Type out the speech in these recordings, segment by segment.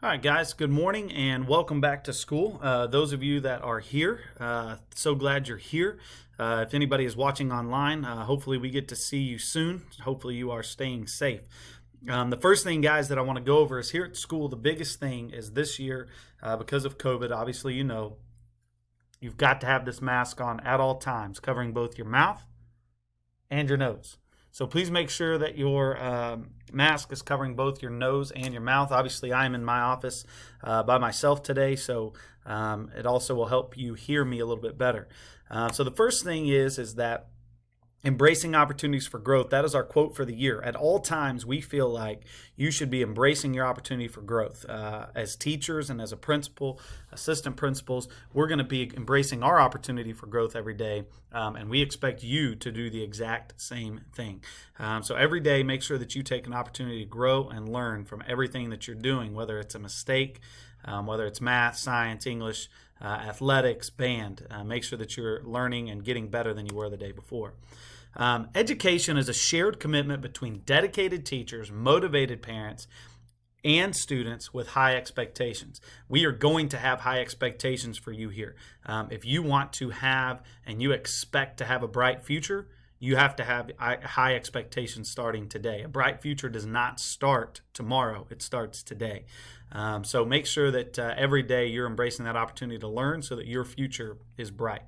All right, guys, good morning and welcome back to school. Those of you that are here, so glad you're here. If anybody is watching online, hopefully we get to see you soon. Hopefully you are staying safe. The first thing, guys, that I want to go over is here at school, the biggest thing is this year, because of COVID, obviously, you've got to have this mask on at all times, covering both your mouth and your nose. So please make sure that your mask is covering both your nose and your mouth. Obviously, I'm in my office by myself today, so it also will help you hear me a little bit better. So the first thing is that embracing opportunities for growth. That is our quote for the year. At all times, we feel like you should be embracing your opportunity for growth. As teachers and as a principal, assistant principals, we're going to be embracing our opportunity for growth every day, and we expect you to do the exact same thing. So every day, make sure that you take an opportunity to grow and learn from everything that you're doing, whether it's a mistake, whether it's math, science, English, athletics, band. Make sure that you're learning and getting better than you were the day before. Education is a shared commitment between dedicated teachers, motivated parents, and students with high expectations. We are going to have high expectations for you here. If you want to have and you expect to have a bright future, you have to have high expectations starting today. A bright future does not start tomorrow. It starts today. So make sure that every day you're embracing that opportunity to learn so that your future is bright.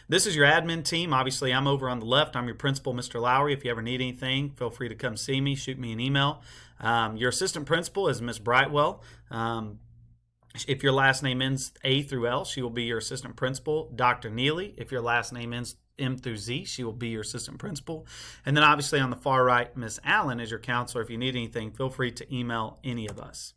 This is your admin team. Obviously, I'm over on the left. I'm your principal, Mr. Lowry. If you ever need anything, feel free to come see me, shoot me an email. Your assistant principal is Miss Brightwell. If your last name ends A through L, she will be your assistant principal. Dr. Neely, if your last name ends M through Z, she will be your assistant principal. And then obviously on the far right, Miss Allen is your counselor. If you need anything, feel free to email any of us.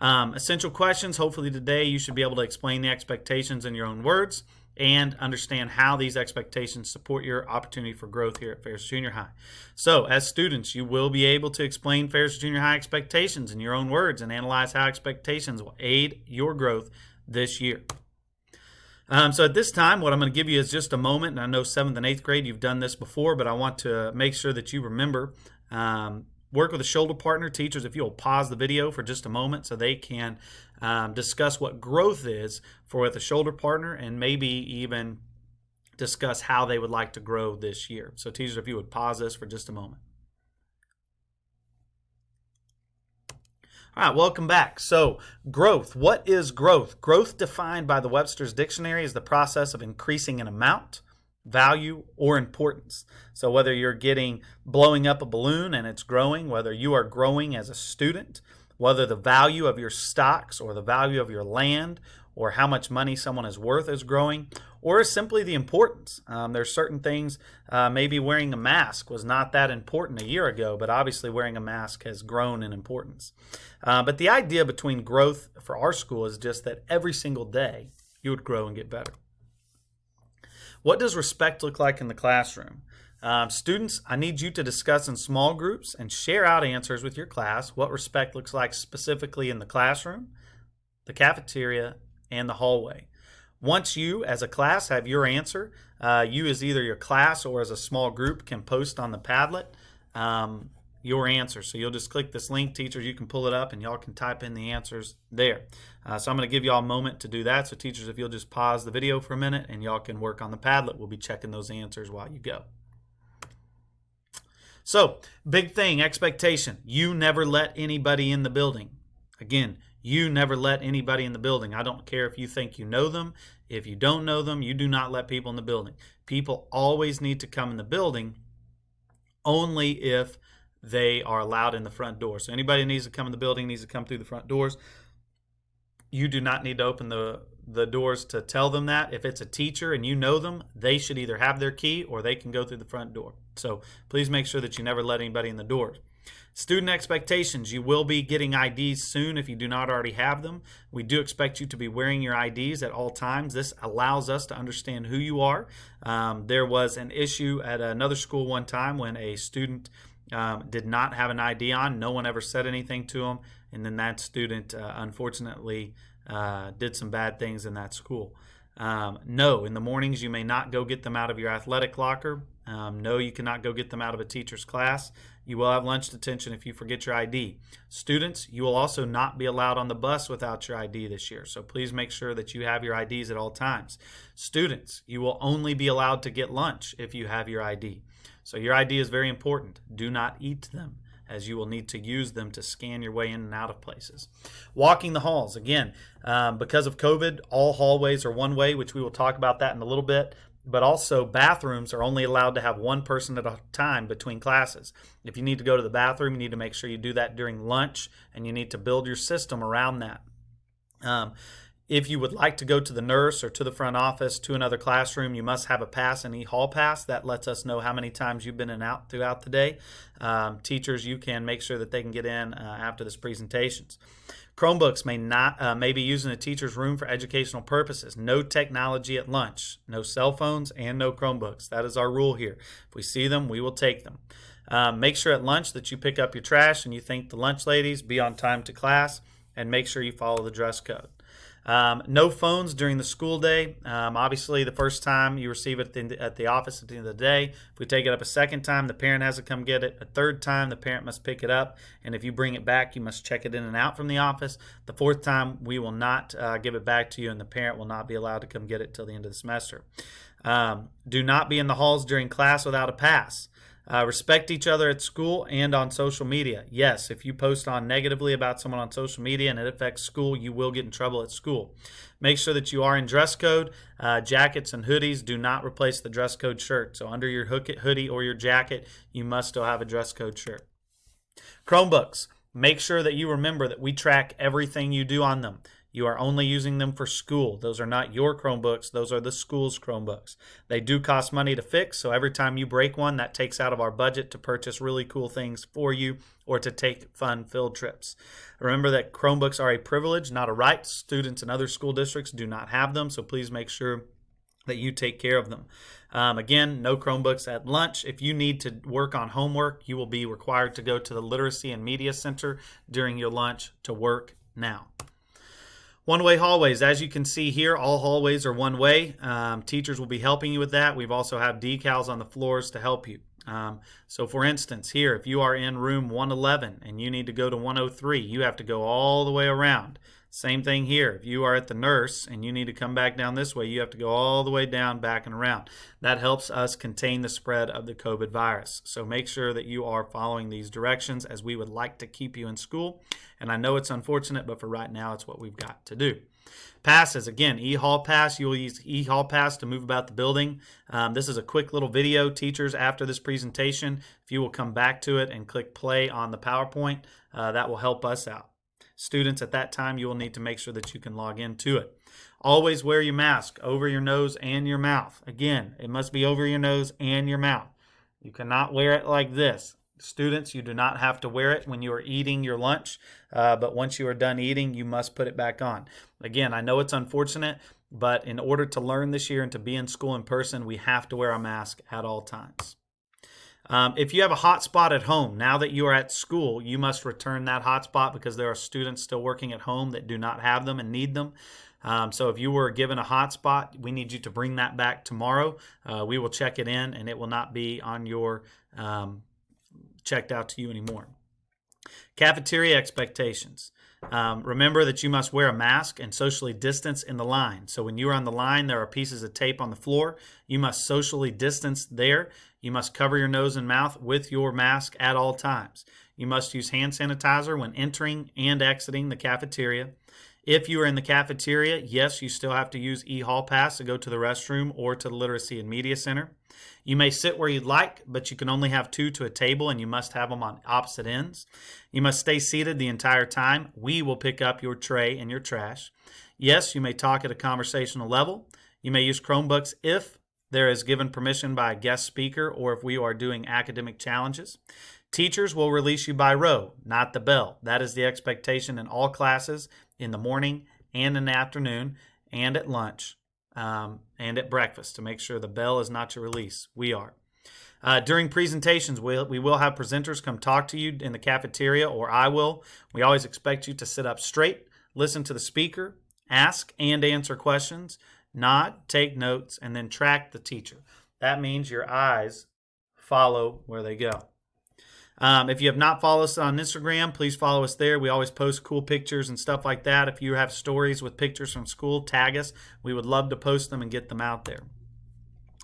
Essential questions. Hopefully today you should be able to explain the expectations in your own words and understand how these expectations support your opportunity for growth here at Ferris Junior High. So as students, you will be able to explain Ferris Junior High expectations in your own words and analyze how expectations will aid your growth this year. So at this time, what I'm going to give you is just a moment, and I know 7th and 8th grade, you've done this before, but I want to make sure that you remember, work with a shoulder partner. Teachers, if you'll pause the video for just a moment so they can discuss what growth is with a shoulder partner and maybe even discuss how they would like to grow this year. So teachers, if you would pause this for just a moment. All right, welcome back. So growth, what is growth? Growth defined by the Webster's Dictionary is the process of increasing an amount, value, or importance. So whether you're blowing up a balloon and it's growing, whether you are growing as a student, whether the value of your stocks or the value of your land or how much money someone is worth is growing, or simply the importance. There's certain things, maybe wearing a mask was not that important a year ago, but obviously wearing a mask has grown in importance. But the idea between growth for our school is just that every single day you would grow and get better. What does respect look like in the classroom? Students, I need you to discuss in small groups and share out answers with your class what respect looks like specifically in the classroom, the cafeteria, and the hallway. Once you, as a class, have your answer, you as either your class or as a small group can post on the Padlet your answer. So you'll just click this link, teachers, you can pull it up and y'all can type in the answers there. So I'm going to give y'all a moment to do that. So teachers, if you'll just pause the video for a minute and y'all can work on the Padlet, we'll be checking those answers while you go. So, big thing, expectation. You never let anybody in the building. Again, you never let anybody in the building. I don't care if you think you know them. If you don't know them, you do not let people in the building. People always need to come in the building only if they are allowed in the front door. So anybody who needs to come in the building needs to come through the front doors. You do not need to open the doors to tell them that. If it's a teacher and you know them, they should either have their key or they can go through the front door. So please make sure that you never let anybody in the doors. Student expectations. You will be getting IDs soon if you do not already have them. We do expect you to be wearing your IDs at all times. This allows us to understand who you are. There was an issue at another school one time when a student did not have an ID on. No one ever said anything to him. And then that student, unfortunately, did some bad things in that school. No, in the mornings you may not go get them out of your athletic locker. No, you cannot go get them out of a teacher's class. You will have lunch detention if you forget your ID. Students, you will also not be allowed on the bus without your ID this year, so please make sure that you have your IDs at all times. Students, you will only be allowed to get lunch if you have your ID. So your ID is very important. Do not eat them, as you will need to use them to scan your way in and out of places. Walking the halls, again, because of COVID, all hallways are one way, which we will talk about that in a little bit. But also bathrooms are only allowed to have one person at a time between classes. If you need to go to the bathroom, you need to make sure you do that during lunch, and you need to build your system around that. If you would like to go to the nurse or to the front office, to another classroom, you must have a pass, an e-hall pass. That lets us know how many times you've been in and out throughout the day. Teachers, you can make sure that they can get in after this presentations. Chromebooks may be used in a teacher's room for educational purposes. No technology at lunch, no cell phones, and no Chromebooks. That is our rule here. If we see them, we will take them. Make sure at lunch that you pick up your trash and you thank the lunch ladies. Be on time to class, and make sure you follow the dress code. No phones during the school day. Obviously, the first time you receive it at the office at the end of the day. If we take it up a second time, the parent has to come get it. A third time, the parent must pick it up. And if you bring it back, you must check it in and out from the office. The fourth time, we will not give it back to you, and the parent will not be allowed to come get it till the end of the semester. Do not be in the halls during class without a pass. Respect each other at school and on social media. Yes, if you post on negatively about someone on social media and it affects school, you will get in trouble at school. Make sure that you are in dress code. Jackets and hoodies do not replace the dress code shirt. So under your hoodie or your jacket, you must still have a dress code shirt. Chromebooks. Make sure that you remember that we track everything you do on them. You are only using them for school. Those are not your Chromebooks. Those are the school's Chromebooks. They do cost money to fix, so every time you break one, that takes out of our budget to purchase really cool things for you or to take fun field trips. Remember that Chromebooks are a privilege, not a right. Students in other school districts do not have them, so please make sure that you take care of them. Again, no Chromebooks at lunch. If you need to work on homework, you will be required to go to the Literacy and Media Center during your lunch to work now. One-way hallways. As you can see here, all hallways are one way. Teachers will be helping you with that. We've also have decals on the floors to help you. So for instance, here, if you are in room 111 and you need to go to 103, you have to go all the way around. Same thing here. If you are at the nurse and you need to come back down this way, you have to go all the way down, back and around. That helps us contain the spread of the COVID virus. So make sure that you are following these directions, as we would like to keep you in school. And I know it's unfortunate, but for right now, it's what we've got to do. Passes, again, e-hall pass. You will use e-hall pass to move about the building. This is a quick little video. Teachers, after this presentation, if you will come back to it and click play on the PowerPoint, that will help us out. Students, at that time, you will need to make sure that you can log into it. Always wear your mask over your nose and your mouth. Again, it must be over your nose and your mouth. You cannot wear it like this. Students, you do not have to wear it when you are eating your lunch, but once you are done eating, you must put it back on. Again, I know it's unfortunate, but in order to learn this year and to be in school in person, we have to wear a mask at all times. If you have a hotspot at home, now that you are at school, you must return that hotspot, because there are students still working at home that do not have them and need them. So if you were given a hotspot, we need you to bring that back tomorrow. We will check it in, and it will not be on your checked out to you anymore. Cafeteria expectations. Remember that you must wear a mask and socially distance in the line. So when you are on the line, there are pieces of tape on the floor. You must socially distance there. You must cover your nose and mouth with your mask at all times. You must use hand sanitizer when entering and exiting the cafeteria. If you are in the cafeteria, yes, you still have to use e-hall pass to go to the restroom or to the Literacy and Media Center. You may sit where you'd like, but you can only have 2 to a table, and you must have them on opposite ends. You must stay seated the entire time. We will pick up your tray and your trash. Yes, you may talk at a conversational level. You may use Chromebooks if there is given permission by a guest speaker, or if we are doing academic challenges. Teachers will release you by row, not the bell. That is the expectation in all classes, in the morning and in the afternoon, and at lunch, and at breakfast, to make sure the bell is not your release. We are. During presentations, we will have presenters come talk to you in the cafeteria, or I will. We always expect you to sit up straight, listen to the speaker, ask and answer questions. nod, take notes, and then track the teacher. That means your eyes follow where they go. If you have not followed us on Instagram, please follow us there. We always post cool pictures and stuff like that. If you have stories with pictures from school, tag us. We would love to post them and get them out there.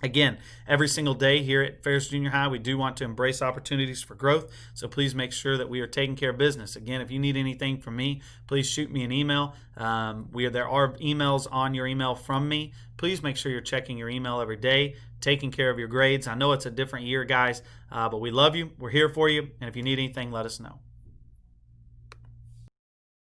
Again, every single day here at Ferris Junior High, we do want to embrace opportunities for growth, so please make sure that we are taking care of business. Again, if you need anything from me, please shoot me an email. There are emails on your email from me. Please make sure you're checking your email every day, taking care of your grades. I know it's a different year, guys, but we love you. We're here for you, and if you need anything, let us know.